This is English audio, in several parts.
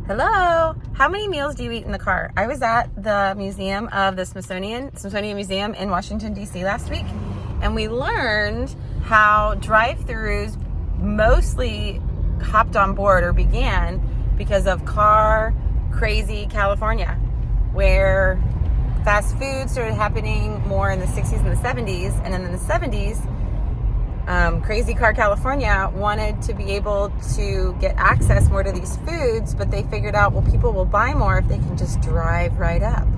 Hello. How many meals do you eat in the car? I was at the museum of the Smithsonian Museum in Washington, D.C. last week, and we learned how drive-thrus mostly hopped on board or began because of car crazy California, where fast food started happening more in the 60s and the 70s, and then in the 70s, crazy car California wanted to be able to get access more to these foods, but they figured out, well, people will buy more if they can just drive right up,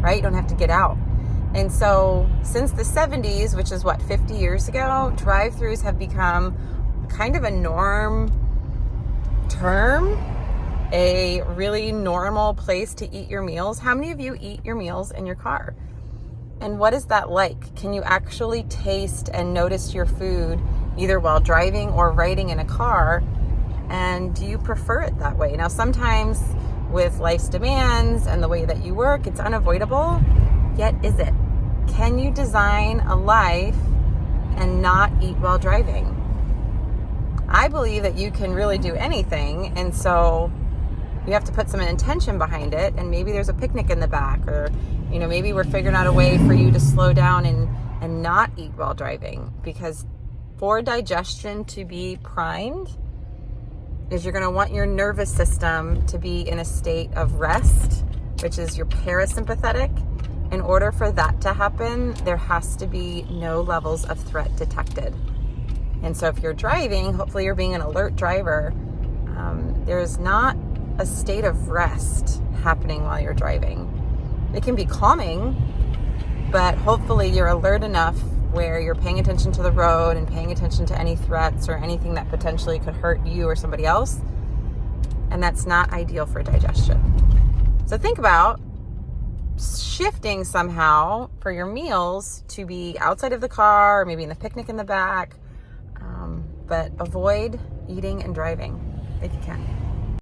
right? You don't have to get out. And so since the 70s, which is 50 years ago, drive-thrus have become kind of a norm term, a really normal place to eat your meals. How many of you eat your meals in your car? And what is that like? Can you actually taste and notice your food either while driving or riding in a car? And do you prefer it that way? Now, sometimes with life's demands and the way that you work, it's unavoidable. Yet is it? Can you design a life and not eat while driving? I believe that you can really do anything. And so you have to put some intention behind it. And maybe there's a picnic in the back, or maybe we're figuring out a way for you to slow down and not eat while driving, because for digestion to be primed is you're going to want your nervous system to be in a state of rest, which is your parasympathetic. In order for that to happen, there has to be no levels of threat detected. And so if you're driving, hopefully you're being an alert driver. There's not a state of rest happening while you're driving. It can be calming, but hopefully you're alert enough where you're paying attention to the road and paying attention to any threats or anything that potentially could hurt you or somebody else. And that's not ideal for digestion. So think about shifting somehow for your meals to be outside of the car, or maybe in the picnic in the back, but avoid eating and driving if you can.